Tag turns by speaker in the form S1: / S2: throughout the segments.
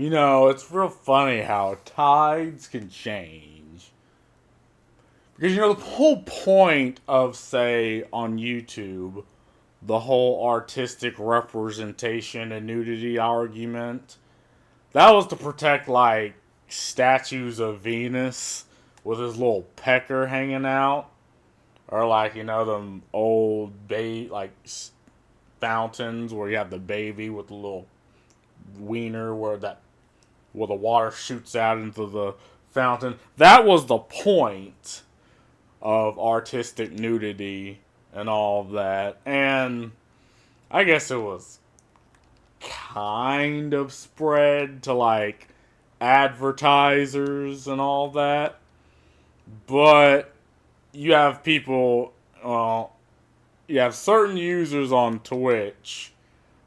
S1: It's real funny how tides can change. Because, the whole point of, say, on YouTube, the whole artistic representation and nudity argument, that was to protect, like, statues of Venus with his little pecker hanging out. Or, like, them old, like, fountains where you have the baby with the little wiener where the water shoots out into the fountain. That was the point of artistic nudity and all of that. And I guess it was kind of spread to like advertisers and all that. But you have people, you have certain users on Twitch,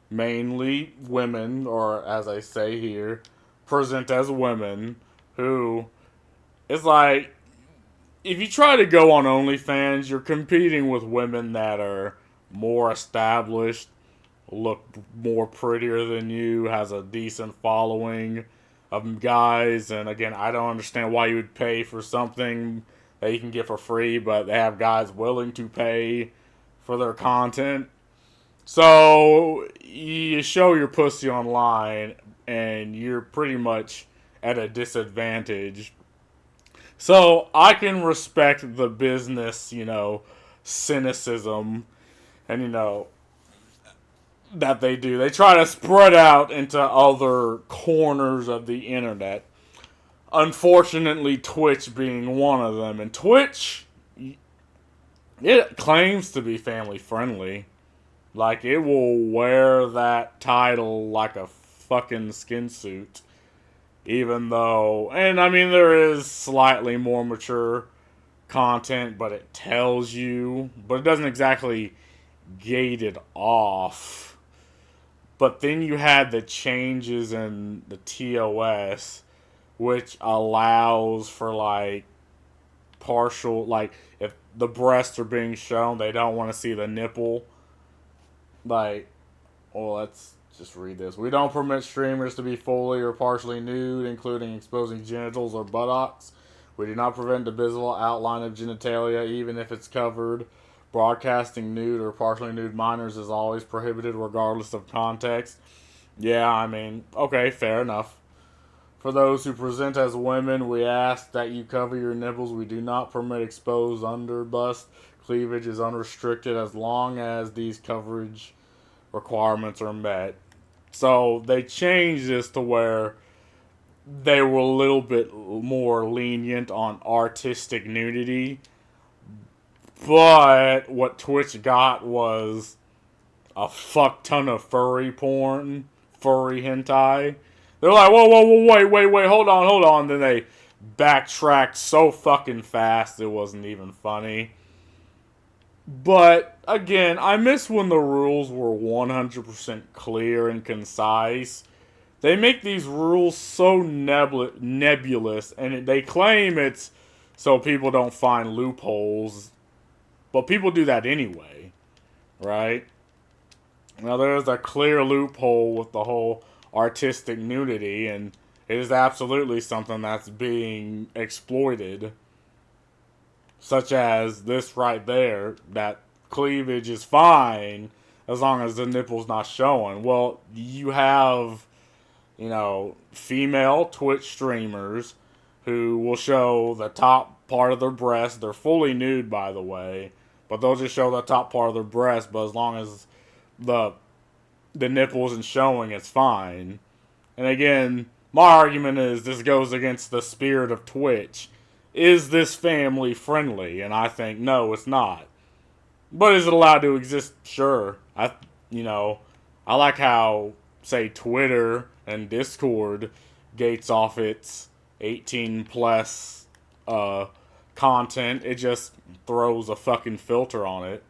S1: mainly women, or as I say here, present as women, who it's like if you try to go on OnlyFans, you're competing with women that are more established, look more prettier than you, has a decent following of guys, and again, I don't understand why you would pay for something that you can get for free, but they have guys willing to pay for their content. So you show your pussy online, and you're pretty much at a disadvantage. So I can respect the business, cynicism, and that they do. They try to spread out into other corners of the internet. Unfortunately, Twitch being one of them. And Twitch, it claims to be family friendly. Like, it will wear that title like a fucking skin suit. Even though, and I mean, there is slightly more mature content, but it tells you, but it doesn't exactly gate it off. But then you had the changes in the TOS, which allows for like partial, like if the breasts are being shown, they don't want to see the nipple. Like, well, let's just read this. We don't permit streamers to be fully or partially nude, including exposing genitals or buttocks. We do not prevent the visible outline of genitalia, even if it's covered. Broadcasting nude or partially nude minors is always prohibited, regardless of context. Yeah, I mean, okay, fair enough. For those who present as women, we ask that you cover your nipples. We do not permit exposed underbust. Cleavage is unrestricted as long as these coverage requirements are met. So they changed this to where they were a little bit more lenient on artistic nudity. But what Twitch got was a fuck ton of furry porn, furry hentai. They're like, whoa, whoa, whoa, wait, hold on. Then they backtracked so fucking fast it wasn't even funny. But again, I miss when the rules were 100% clear and concise. They make these rules so nebulous, and they claim it's so people don't find loopholes, but people do that anyway, right? Now, there's a clear loophole with the whole artistic nudity, and it is absolutely something that's being exploited. Such as this right there, that cleavage is fine as long as the nipple's not showing. Well, you have, female Twitch streamers who will show the top part of their breast. They're fully nude, by the way, but they'll just show the top part of their breast. But as long as the nipple isn't showing, it's fine. And again, my argument is this goes against the spirit of Twitch. Is this family friendly? And I think no, it's not. But is it allowed to exist? Sure. I like how, say, Twitter and Discord gates off its 18 plus content. It just throws a fucking filter on it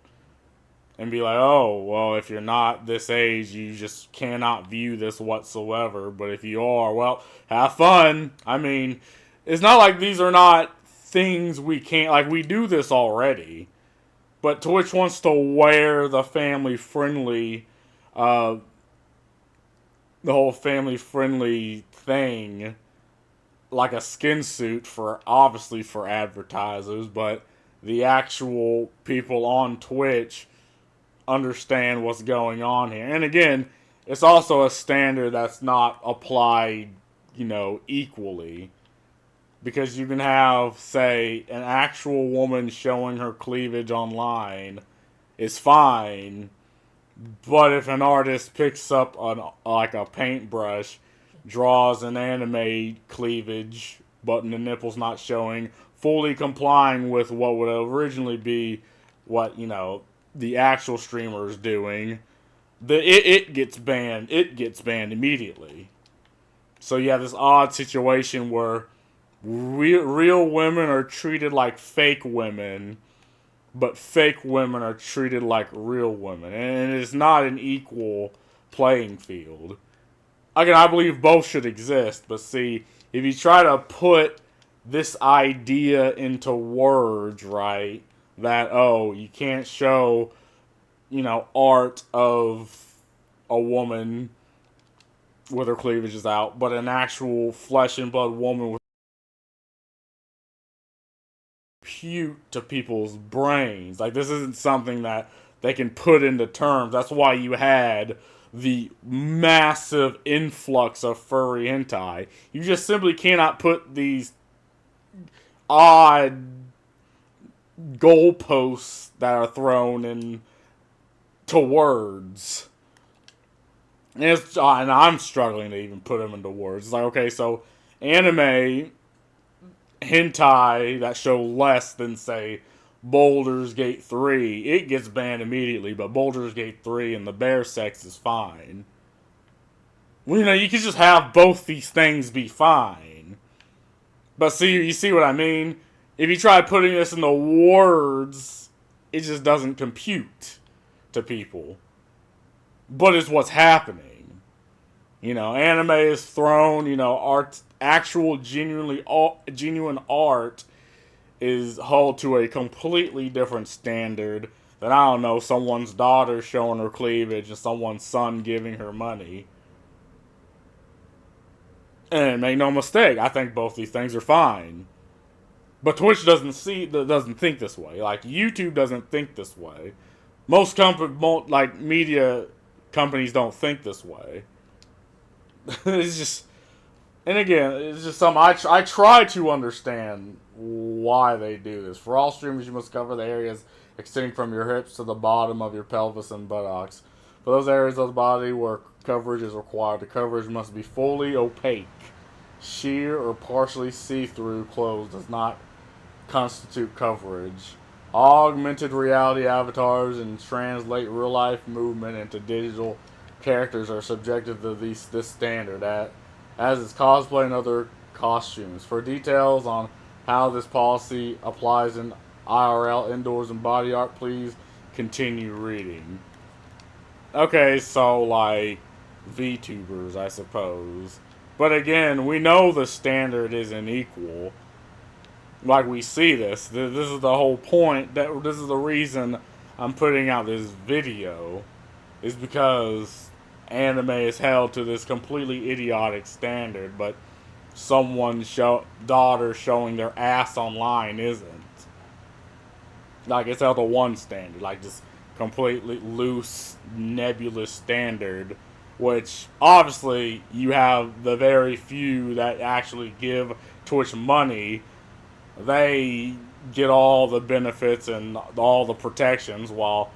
S1: and be like, oh, well, if you're not this age, you just cannot view this whatsoever. But if you are, well, have fun. I mean, it's not like these are not things we can't, like, we do this already. But Twitch wants to wear the family friendly the whole family-friendly thing like a skin suit for obviously for advertisers, but the actual people on Twitch understand what's going on here. And again, it's also a standard that's not applied, equally. Because you can have, say, an actual woman showing her cleavage online is fine, but if an artist picks up like a paintbrush, draws an anime cleavage, but the nipple's not showing, fully complying with what would originally be what, the actual streamer is doing, it gets banned. It gets banned immediately. So you have this odd situation where real women are treated like fake women, but fake women are treated like real women. And it's not an equal playing field. Again, I believe both should exist, but see, if you try to put this idea into words, right, that, oh, you can't show, art of a woman with her cleavage is out, but an actual flesh and blood woman with compute to people's brains. Like, this isn't something that they can put into terms. That's why you had the massive influx of furry hentai. You just simply cannot put these odd goalposts that are thrown in to words. And I'm struggling to even put them into words. It's like, okay, so anime hentai that show less than, say, Baldur's Gate 3, it gets banned immediately, but Baldur's Gate 3 and the bear sex is fine. Well, you can just have both these things be fine. But see, you see what I mean? If you try putting this into words, it just doesn't compute to people. But it's what's happening. Anime is thrown, art, actual genuine art is held to a completely different standard than, I don't know, someone's daughter showing her cleavage and someone's son giving her money. And make no mistake, I think both these things are fine. But Twitch doesn't think this way. Like, YouTube doesn't think this way. Most media companies don't think this way. It's just, and again, it's just something I try to understand why they do this. For all streamers, you must cover the areas extending from your hips to the bottom of your pelvis and buttocks. For those areas of the body where coverage is required, the coverage must be fully opaque. Sheer or partially see-through clothes does not constitute coverage. Augmented reality avatars and translate real-life movement into digital characters are subjected to this standard, as is cosplay and other costumes. For details on how this policy applies in IRL, indoors, and body art, please continue reading. Okay, so, like, VTubers, I suppose. But again, we know the standard isn't equal. Like, we see this. This is the whole point. This is the reason I'm putting out this video. Is because anime is held to this completely idiotic standard, but someone's daughter showing their ass online isn't. Like, it's held to one standard, like this completely loose, nebulous standard, which obviously you have the very few that actually give Twitch money. They get all the benefits and all the protections, while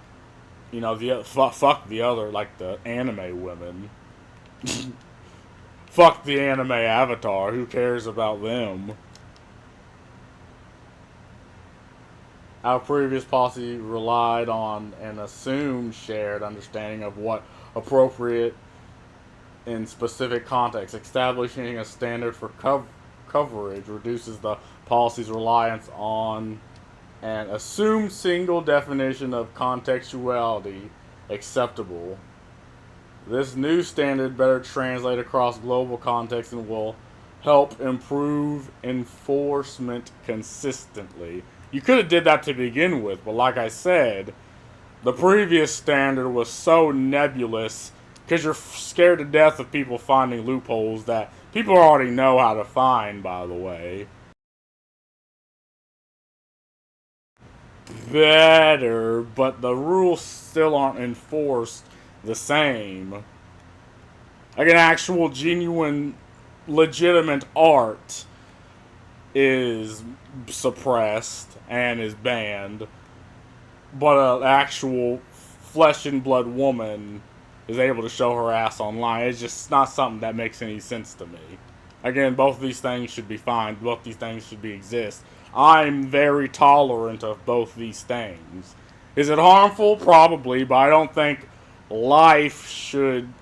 S1: fuck the other, like the anime women. Fuck the anime avatar. Who cares about them? Our previous policy relied on an assumed shared understanding of what appropriate in specific contexts. Establishing a standard for coverage reduces the policy's reliance on an assumed single definition of contextuality acceptable. This new standard better translate across global context and will help improve enforcement consistently. You could have did that to begin with, but like I said, the previous standard was so nebulous Because you're scared to death of people finding loopholes that people already know how to find, by the way. Better, but the rules still aren't enforced the same. Like an actual, genuine, legitimate art is suppressed and is banned, but an actual flesh and blood woman is able to show her ass online. It's just not something that makes any sense to me. Again, both these things should be fine. Both these things should be exist. I'm very tolerant of both these things. Is it harmful? Probably, but I don't think life should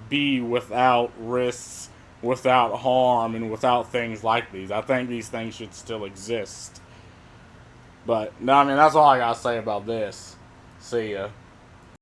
S1: be without risks, without harm, and without things like these. I think these things should still exist. But, no, I mean, that's all I gotta say about this. See ya.